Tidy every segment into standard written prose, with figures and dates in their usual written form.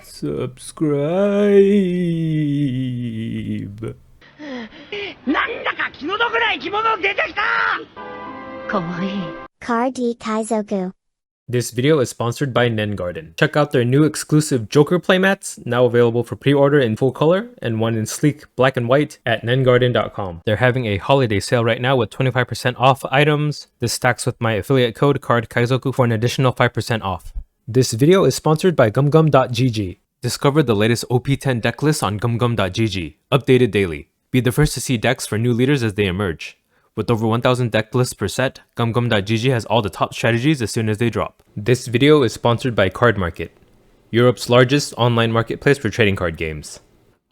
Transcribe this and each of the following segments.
subscribe. なんだか気の毒な生き物出てきた。かわいい。Car D Kaizoku. This video is sponsored by Nen Garden. Check out their new exclusive Joker playmats, now available for pre-order in full color and one in sleek black and white at nengarden.com. They're having a holiday sale right now with 25% off items. This stacks with my affiliate code Kaizoku for an additional 5% off. This video is sponsored by gumgum.gg. Discover the latest OP10 deck list on gumgum.gg, updated daily. Be the first to see decks for new leaders as they emerge. With over 1,000 deck lists per set, gumgum.gg has all the top strategies as soon as they drop. This video is sponsored by Card Market, Europe's largest online marketplace for trading card games.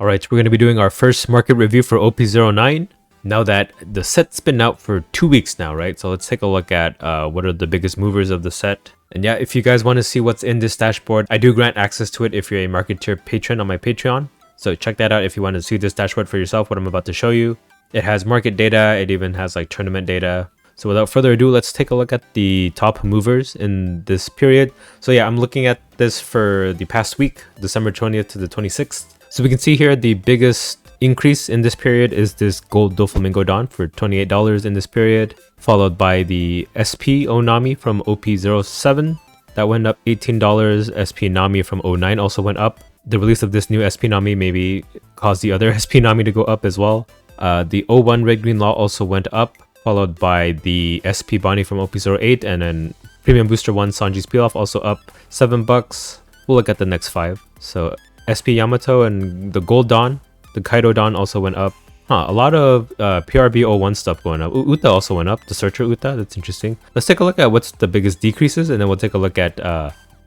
Alright, so we're going to be doing our first market review for OP09. Now that the set's been out for 2 weeks now, right? So let's take a look at what are the biggest movers of the set. And yeah, if you guys want to see what's in this dashboard, I do grant access to it if you're a market tier patron on my Patreon. So check that out if you want to see this dashboard for yourself, what I'm about to show you. It has market data, it even has like tournament data. So without further ado, let's take a look at the top movers in this period. So yeah, I'm looking at this for the past week, December 20th to the 26th. So we can see here the biggest increase in this period is this gold Doflamingo Dawn for $28 in this period, followed by the SP Onami from OP07 that went up $18. SP Nami from 09 also went up. The release of this new SP Nami maybe caused the other SP Nami to go up as well. The 01 Red Green Law also went up, followed by the SP Bonnie from OP08, and then Premium Booster 1 Sanji's Pilaf also up $7. We'll look at the next 5. So SP Yamato and the Gold Dawn, the Kaido Dawn also went up. A lot of PRB 01 stuff going up. Uta also went up, the Searcher Uta, that's interesting. Let's take a look at what's the biggest decreases, and then we'll take a look at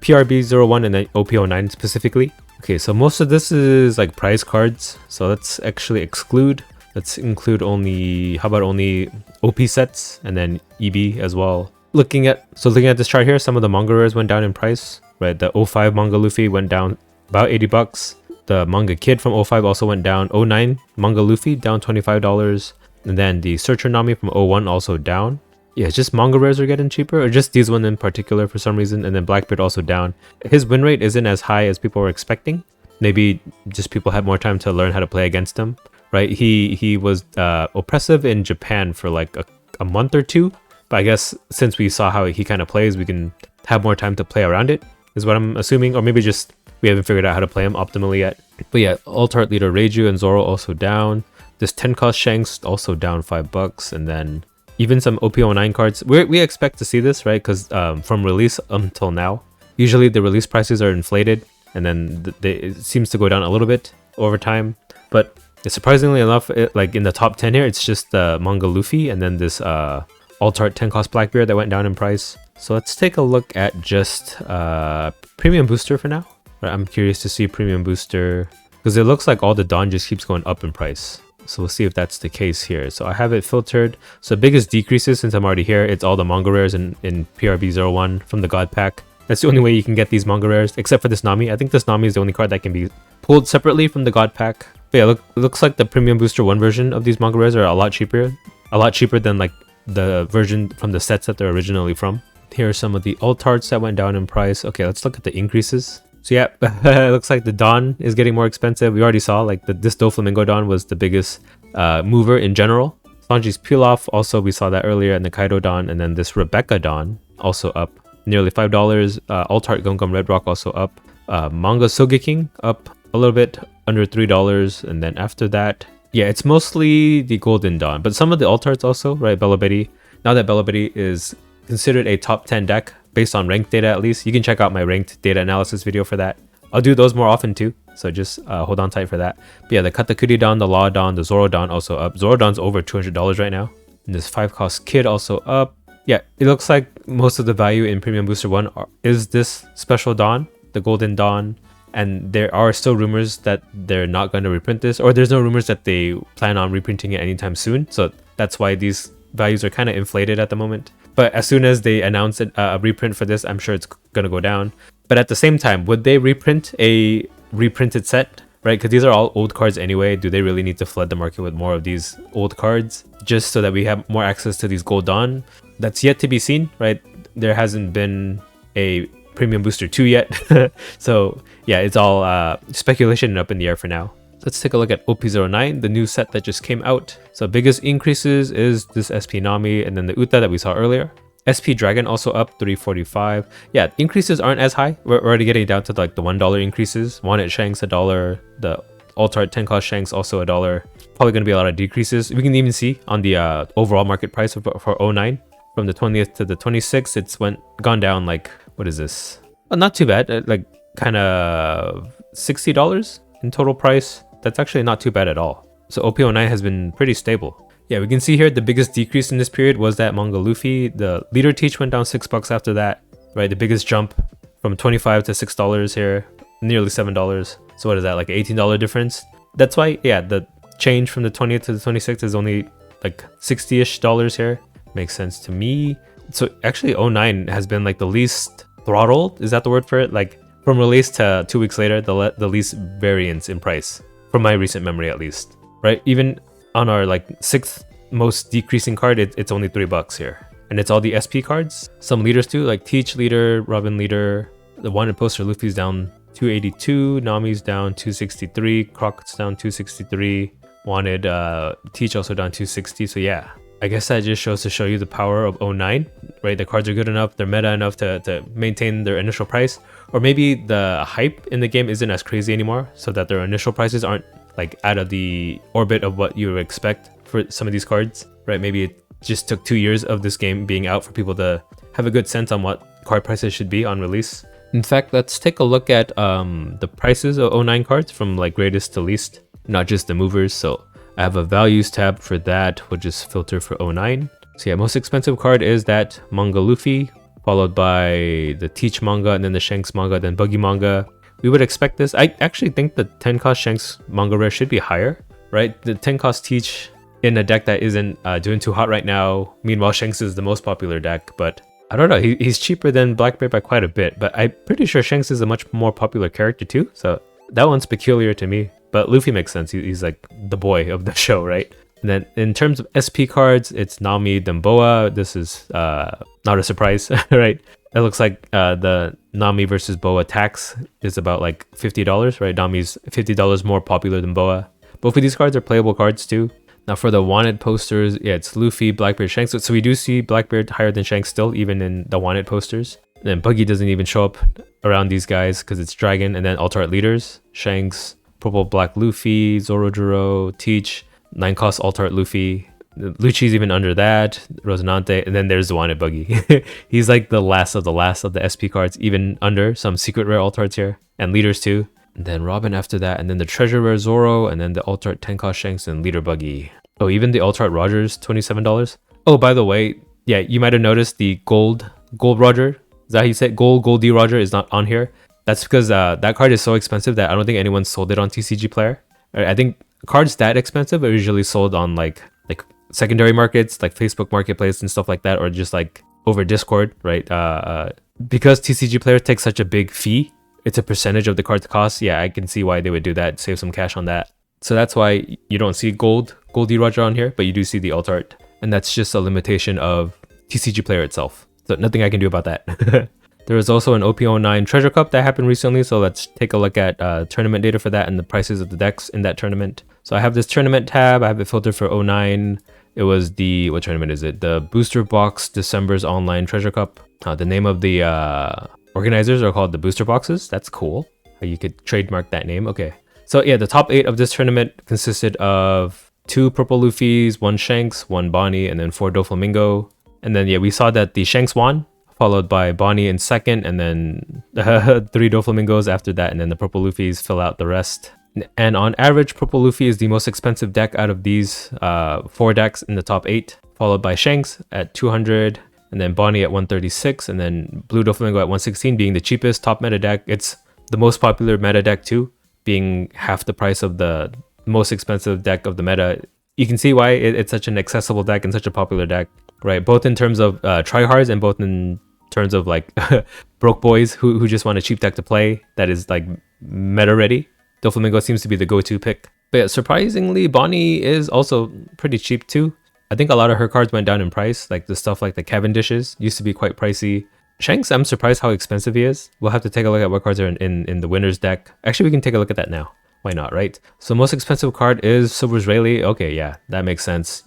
PRB 01 and then OP09 specifically. Okay, so most of this is like prize cards, so let's actually exclude. Let's include only, how about only OP sets and then EB as well. Looking at this chart here, some of the manga rares went down in price, right? The 05 manga Luffy went down about $80. The manga Kid from 05 also went down. 09 manga Luffy down $25. And then the Searcher Nami from 01 also down. Yeah, it's just manga rares are getting cheaper, or just these one in particular for some reason. And then Blackbeard also down. His win rate isn't as high as people were expecting. Maybe just people had more time to learn how to play against him. Right, he was oppressive in Japan for like a month or two, but I guess since we saw how he kind of plays, we can have more time to play around it, is what I'm assuming, or maybe just we haven't figured out how to play him optimally yet. But yeah, Alt-Art Leader Reiju and Zoro also down. This 10 cost Shanks also down $5, and then even some OP09 cards. We expect to see this, right? Because from release until now, usually the release prices are inflated, and then it seems to go down a little bit over time, but surprisingly enough, like in the top 10 here, it's just the manga Luffy and then this Alt-Art 10 cost Blackbeard that went down in price. So let's take a look at just Premium Booster for now. Right, I'm curious to see Premium Booster because it looks like all the Dawn just keeps going up in price. So we'll see if that's the case here. So I have it filtered. So biggest decreases, since I'm already here, it's all the manga rares in PRB01 from the God Pack. That's the only way you can get these manga rares, except for this Nami. I think this Nami is the only card that can be pulled separately from the God Pack. But yeah, it looks like the Premium Booster 1 version of these manga rares are a lot cheaper than like the version from the sets that they're originally from. Here are some of the alt-arts that went down in price. Okay, let's look at the increases. So yeah, it looks like the Dawn is getting more expensive. We already saw like this Doflamingo Dawn was the biggest mover in general. Sanji's Pilaf, also we saw that earlier, and the Kaido Dawn, and then this Rebecca Dawn also up nearly $5. Alt-Art Gum Gum Red Rock also up. Manga Sogeking up a little bit, under $3, and then after that, yeah, it's mostly the Golden Dawn, but some of the alt-arts also, right? Bella Betty. Now that Bella Betty is considered a top 10 deck based on ranked data, at least you can check out my ranked data analysis video for that. I'll do those more often too, so just hold on tight for that. But yeah, the Katakuri Dawn, the Law Dawn, the Zoro Dawn also up. Zoro Dawn's over $200 right now, and this 5 cost Kid also up. Yeah, it looks like most of the value in Premium Booster 1 is this special Dawn, the Golden Dawn. And there are still rumors that they're not going to reprint this, or there's no rumors that they plan on reprinting it anytime soon. So that's why these values are kind of inflated at the moment. But as soon as they announce a reprint for this, I'm sure it's going to go down. But at the same time, would they reprint a reprinted set, right? Because these are all old cards anyway. Do they really need to flood the market with more of these old cards just so that we have more access to these Gold Dawn? That's yet to be seen, right? There hasn't been a Premium Booster 2 yet. So yeah, it's all speculation and up in the air for now. Let's take a look at OP09, the new set that just came out. So biggest increases is this SP Nami and then the Uta that we saw earlier. SP Dragon also up 345. Yeah, increases aren't as high. We're already getting down to like the $1 increases. Wanted Shanks $1, the Alt Art 10 cost Shanks also $1. Probably going to be a lot of decreases. We can even see on the overall market price for 09 from the 20th to the 26th, it's gone down like, what is this? Well, not too bad, like kind of $60 in total price. That's actually not too bad at all. So OP09 has been pretty stable. Yeah, we can see here the biggest decrease in this period was that Manga Luffy. The leader teach went down $6 after that, right? The biggest jump from $25 to $6 here, nearly $7. So what is that, like $18 difference? That's why, yeah, the change from the 20th to the 26th is only like $60-ish here. Makes sense to me. So actually 09 has been like the least throttled, is that the word for it? Like from release to 2 weeks later, the least variance in price, from my recent memory at least, right? Even on our like 6th most decreasing card, it's only $3 here. And it's all the SP cards. Some leaders too, like Teach leader, Robin leader. The wanted poster Luffy's down 282, Nami's down 263, Crockett's down 263, wanted Teach also down 260. So yeah, I guess that just shows to show you the power of 09, right? The cards are good enough, they're meta enough to maintain their initial price. Or maybe the hype in the game isn't as crazy anymore, so that their initial prices aren't like out of the orbit of what you would expect for some of these cards, right? Maybe it just took 2 years of this game being out for people to have a good sense on what card prices should be on release. In fact, let's take a look at the prices of 09 cards from like greatest to least, not just the movers. So I have a values tab for that, which is filter for 09. So yeah, most expensive card is that Manga Luffy, followed by the Teach manga, and then the Shanks manga, then Buggy manga. We would expect this. I actually think the 10 cost Shanks manga rare should be higher, right? The 10 cost Teach in a deck that isn't doing too hot right now. Meanwhile, Shanks is the most popular deck, but I don't know. He's cheaper than Blackbeard by quite a bit, but I'm pretty sure Shanks is a much more popular character too. So that one's peculiar to me, but Luffy makes sense. He's like the boy of the show, right? And then in terms of SP cards, it's Nami, then Boa. This is not a surprise, right? It looks like the Nami versus Boa tax is about like $50, right? Nami's $50 more popular than Boa. Both of these cards are playable cards too. Now for the wanted posters, yeah, it's Luffy, Blackbeard, Shanks. So we do see Blackbeard higher than Shanks still, even in the wanted posters. And then Buggy doesn't even show up around these guys because it's Dragon. And then alternate leaders, Shanks, Purple Black Luffy, Zorojuro, Teach, 9 cost alternate Luffy. Lucci's even under that, Rosinante, and then there's the wanted Buggy. He's like the last of the SP cards, even under some secret rare alt-arts here, and leaders too. And then Robin after that, and then the treasure rare Zoro, and then the alt-art 10 cost Shanks, and leader Buggy. Oh, even the alt-art Rogers, $27. Oh, by the way, yeah, you might have noticed the gold Roger. Is that how you said Gold D Roger is not on here? That's because that card is so expensive that I don't think anyone sold it on TCG Player. I think cards that expensive are usually sold on like secondary markets like Facebook Marketplace and stuff like that, or just like over Discord, right? Because TCG Player takes such a big fee, it's a percentage of the card's cost. Yeah, I can see why they would do that, save some cash on that. So that's why you don't see Gold D Roger on here, but you do see the alt art, and that's just a limitation of TCG Player itself. So nothing I can do about that. There was also an OP09 Treasure Cup that happened recently, so let's take a look at tournament data for that and the prices of the decks in that tournament. So I have this tournament tab, I have it filtered for 09. It was the, what tournament is it? The Booster Box December's Online Treasure Cup. The name of the organizers are called the Booster Boxes. That's cool. You could trademark that name. Okay. So yeah, the top 8 of this tournament consisted of 2 Purple Luffys, 1 Shanks, 1 Bonnie, and then 4 Doflamingo. And then yeah, we saw that the Shanks won, followed by Bonnie in second, and then 3 Doflamingos after that, and then the Purple Luffys fill out the rest. And on average, Purple Luffy is the most expensive deck out of these 4 decks in the top 8, followed by Shanks at 200, and then Bonnie at 136, and then Blue Doflamingo at 116 being the cheapest top meta deck. It's the most popular meta deck too, being half the price of the most expensive deck of the meta. You can see why it's such an accessible deck and such a popular deck, right? Both in terms of tryhards and both in terms of like broke boys who just want a cheap deck to play that is like meta ready. Doflamingo seems to be the go-to pick. But yeah, surprisingly, Bonnie is also pretty cheap too. I think a lot of her cards went down in price, like the stuff like the Cavendishes used to be quite pricey. Shanks, I'm surprised how expensive he is. We'll have to take a look at what cards are in the winner's deck. Actually, we can take a look at that now. Why not, right? So most expensive card is Silver's Rayleigh. Okay, yeah, that makes sense.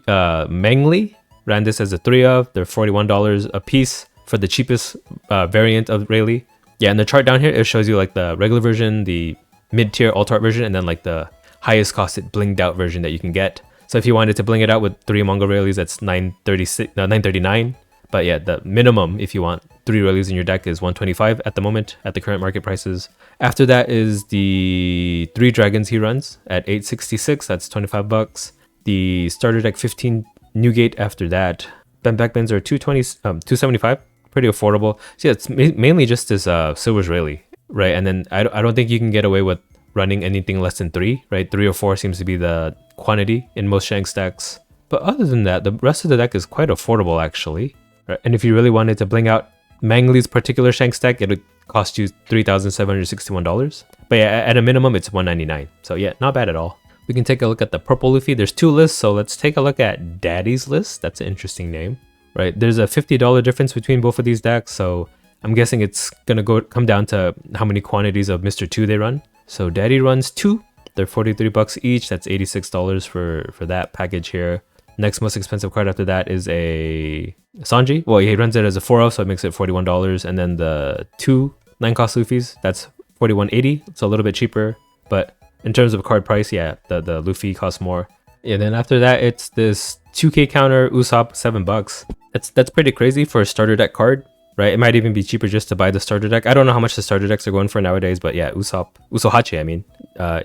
Mengli ran this as a 3 of. They're $41 a piece for the cheapest variant of Rayleigh. Yeah, in the chart down here, it shows you like the regular version, the mid-tier alt-art version, and then like the highest costed blinged out version that you can get. So if you wanted to bling it out with 3 Mongol Rayleighs, that's $939. But yeah, the minimum if you want 3 Rayleighs in your deck is $125 at the moment at the current market prices. After that is the 3 dragons he runs at $866. That's $25. The starter deck 15 Newgate after that. Then backbends are $275. Pretty affordable. So yeah, it's mainly just this Silver's Rayleigh, right? And then I don't think you can get away with running anything less than 3, right? 3 or 4 seems to be the quantity in most Shanks decks. But other than that, the rest of the deck is quite affordable actually. Right? And if you really wanted to bling out Mangli's particular Shanks deck, it would cost you $3,761. But yeah, at a minimum, it's $199. So yeah, not bad at all. We can take a look at the purple Luffy. There's 2 lists, so let's take a look at Daddy's list. That's an interesting name, right? There's a $50 difference between both of these decks, so I'm guessing it's gonna come down to how many quantities of Mr. 2 they run. So Daddy runs 2. They're $43 each. That's $86 for that package here. Next most expensive card after that is a Sanji. Well, he runs it as a 4 of, so it makes it $41. And then the 2 9-cost Luffys, that's $41.80. It's a little bit cheaper, but in terms of card price, yeah, the Luffy costs more. And then after that, it's this 2K counter Usopp, $7. That's pretty crazy for a starter deck card, right? It might even be cheaper just to buy the starter deck. I don't know how much the starter decks are going for nowadays, but yeah, Usohachi, I mean,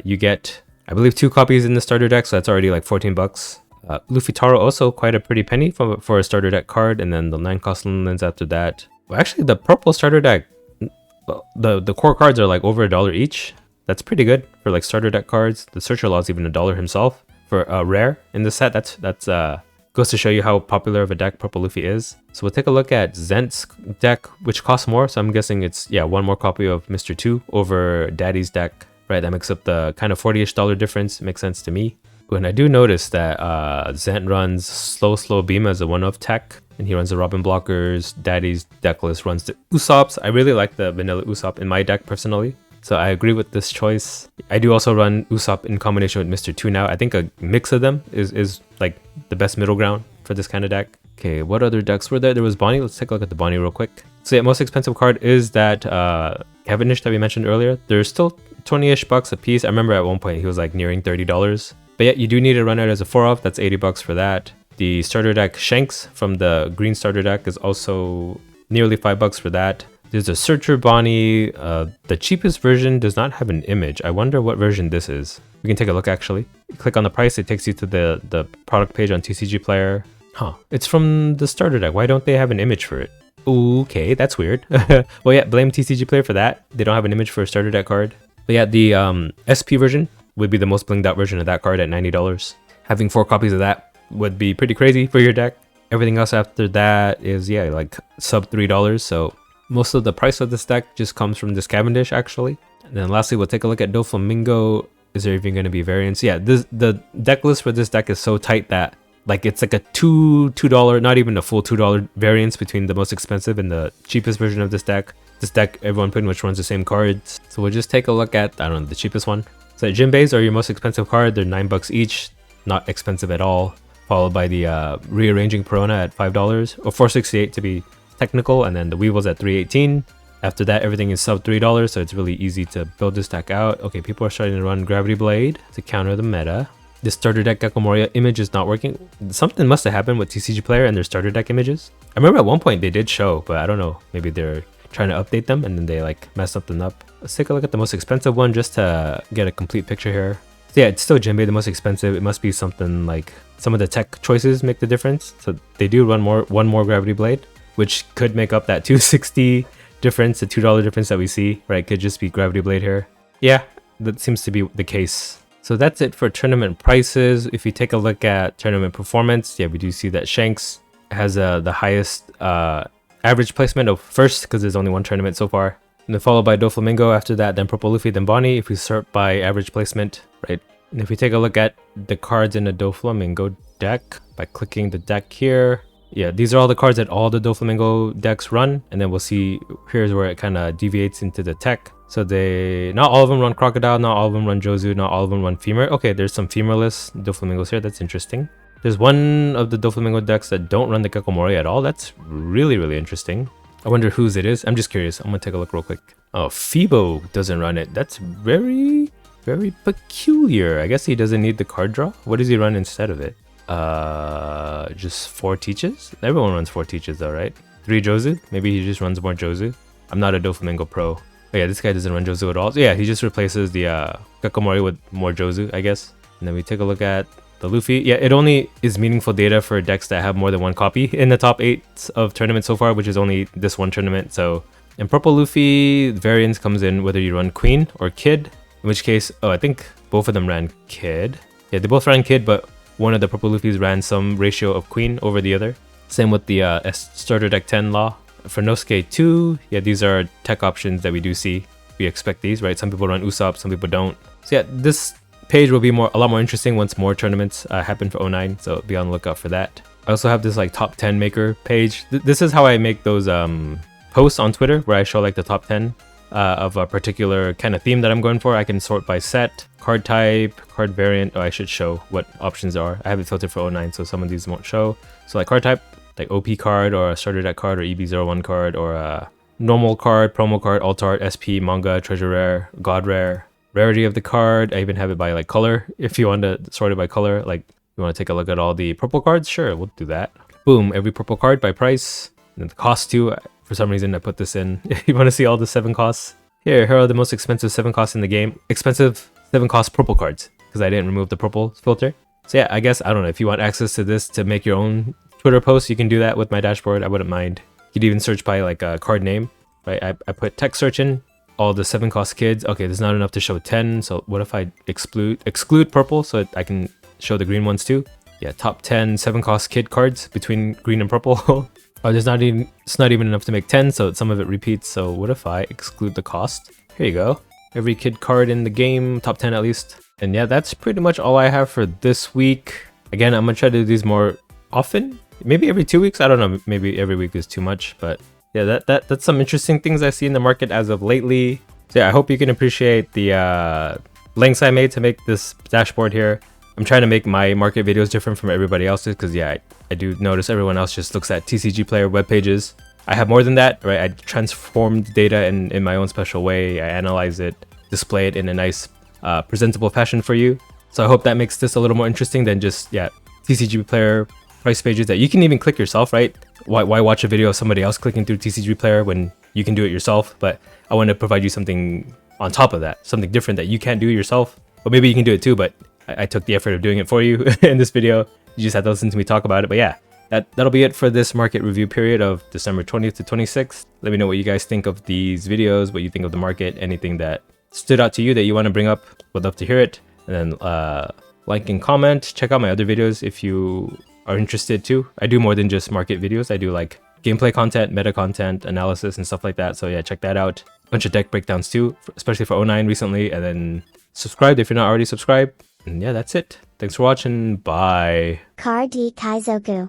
you get, I believe, 2 copies in the starter deck, so that's already like $14. Luffy Taro also quite a pretty penny for a starter deck card, and then the 9-cost lens after that. Well, actually, the purple starter deck, the core cards are like over $1 each. That's pretty good for like starter deck cards. The Searcher Law is even $1 himself for a rare in the set. That's goes to show you how popular of a deck Purple Luffy is. So we'll take a look at Zent's deck, which costs more. So I'm guessing it's, yeah, 1 more copy of Mr. 2 over Daddy's deck, right? That makes up the kind of $40-ish difference. It makes sense to me. And I do notice that Zent runs Slow Beam as a 1-of tech, and he runs the Robin blockers. Daddy's deck list runs the Usopps. I really like the vanilla Usopp in my deck personally, so I agree with this choice. I do also run Usopp in combination with Mr. 2 now. I think a mix of them is like the best middle ground for this kind of deck. Okay, what other decks were there? There was Bonnie. Let's take a look at the Bonnie real quick. So yeah, most expensive card is that Cavendish that we mentioned earlier. There's still 20-ish bucks a piece. I remember at one point he was like nearing $30. But yeah, you do need to run it as a 4-of. That's $80 for that. The starter deck Shanks from the green starter deck is also nearly $5 for that. There's a Searcher Bonnie. The cheapest version does not have an image. I wonder what version this is. We can take a look actually. You click on the price, it takes you to the product page on TCG Player. Huh, it's from the starter deck. Why don't they have an image for it? Okay, that's weird. Well, yeah, blame TCG Player for that. They don't have an image for a starter deck card. But yeah, the SP version would be the most blinged out version of that card at $90. Having 4 copies of that would be pretty crazy for your deck. Everything else after that is, yeah, like sub $3. So most of the price of this deck just comes from this Cavendish actually. And then lastly, we'll take a look at Doflamingo. Is there even going to be variants? Yeah, the deck list for this deck is so tight that like it's like a $2, not even a full $2 variance between the most expensive and the cheapest version of this deck. This deck, everyone pretty much runs the same cards. So we'll just take a look at, I don't know, the cheapest one. So Jinbeis are your most expensive card. They're $9 each, not expensive at all. Followed by the Rearranging Perona at $5, or $4.68 to be technical, and then the Weevils at $3.18. After that, everything is sub $3, so it's really easy to build this deck out. Okay, people are starting to run Gravity Blade to counter the meta. This starter deck Gecko Moria image is not working. Something must have happened with TCG Player and their starter deck images. I remember at one point they did show, but I don't know. Maybe they're trying to update them and then they like messed something up. Let's take a look at the most expensive one just to get a complete picture here. So yeah, it's still Jinbei, the most expensive. It must be something like some of the tech choices make the difference. So they do run one more Gravity Blade, which could make up that $2.60 difference, the $2 difference that we see, right? Could just be Gravity Blade here. Yeah, that seems to be the case. So that's it for tournament prices. If you take a look at tournament performance, yeah, we do see that Shanks has the highest average placement of first because there's only one tournament so far. And then followed by Doflamingo after that, then Purple Luffy, then Bonnie if we sort by average placement, right? And if we take a look at the cards in the Doflamingo deck by clicking the deck here, Yeah, these are all the cards that all the Doflamingo decks run, and then we'll see here's where it kind of deviates into the tech. So not all of them run Crocodile, not all of them run Jozu, not all of them run Femur. Okay, there's some Femurless Doflamingos here, that's interesting. There's one of the Doflamingo decks that don't run the Kakomori at all. That's really, really interesting. I wonder whose it is. I'm just curious. I'm gonna take a look real quick. Oh, Fibo doesn't run it. That's very, very peculiar. I guess he doesn't need the card draw. What does he run instead of it? Just 4 Teaches? Everyone runs 4 Teaches though, right? 3 Jozu? Maybe he just runs more Jozu. I'm not a Doflamingo pro. Oh yeah, this guy doesn't run Jozu at all. So yeah, he just replaces the Kakomori with more Jozu, I guess. And then we take a look at the Luffy. Yeah, it only is meaningful data for decks that have more than 1 copy in the top 8 of tournaments so far, which is only this one tournament. So in Purple Luffy, variance comes in whether you run Queen or Kid. In which case, oh, I think both of them ran Kid. Yeah, they both ran Kid, but one of the Purple Luffys ran some ratio of Queen over the other. Same with the Starter Deck 10 Law. For Nosuke 2, yeah, these are tech options that we do see. We expect these, right? Some people run Usopp, some people don't. So yeah, this page will be a lot more interesting once more tournaments happen for 09, so be on the lookout for that. I also have this like top 10 maker page. This is how I make those posts on Twitter where I show like the top 10 of a particular kind of theme that I'm going for. I can sort by set, card type, card variant. Oh, I should show what options are. I have it filtered for 09, so some of these won't show. So like card type, like OP card or a starter deck card or EB01 card or a normal card, promo card, alt art, SP, manga, treasure rare, god rare, rarity of the card. I even have it by like color. If you want to sort it by color, like you want to take a look at all the purple cards, sure, we'll do that. Boom, every purple card by price. And then the cost too. For some reason I put this in. You want to see all the 7 costs? Here are the most expensive 7 costs in the game. Expensive 7 cost purple cards, because I didn't remove the purple filter. So yeah, I guess, I don't know, if you want access to this to make your own Twitter posts, you can do that with my dashboard. I wouldn't mind. You could even search by like a card name, right? I put text search in, all the 7 cost kids. Okay, there's not enough to show 10, so what if I exclude purple so I can show the green ones too? Yeah, top 10 7 cost kid cards between green and purple. Oh, it's not even enough to make 10, so some of it repeats. So what if I exclude the cost? Here you go. Every kid card in the game, top 10 at least. And yeah, that's pretty much all I have for this week. Again, I'm gonna try to do these more often. Maybe every 2 weeks. I don't know. Maybe every week is too much, but yeah, that's some interesting things I see in the market as of lately. So yeah, I hope you can appreciate the lengths I made to make this dashboard here. I'm trying to make my market videos different from everybody else's because yeah, I do notice everyone else just looks at TCG player web pages. I have more than that, right? I transformed data in my own special way. I analyze it, display it in a nice presentable fashion for you. So I hope that makes this a little more interesting than just, yeah, TCG player price pages that you can even click yourself, right? Why watch a video of somebody else clicking through TCG player when you can do it yourself? But I want to provide you something on top of that, something different that you can't do yourself. Or maybe you can do it too, but I took the effort of doing it for you in this video. You just have to listen to me talk about it. But yeah, that'll be it for this market review period of December 20th to 26th. Let me know what you guys think of these videos, what you think of the market, anything that stood out to you that you want to bring up. Would love to hear it. And then like and comment. Check out my other videos if you are interested too. I do more than just market videos. I do like gameplay content, meta content, analysis, and stuff like that. So yeah, check that out. Bunch of deck breakdowns too, especially for 09 recently. And then subscribe if you're not already subscribed. And yeah, that's it. Thanks for watching. Bye. Card D Kaizoku.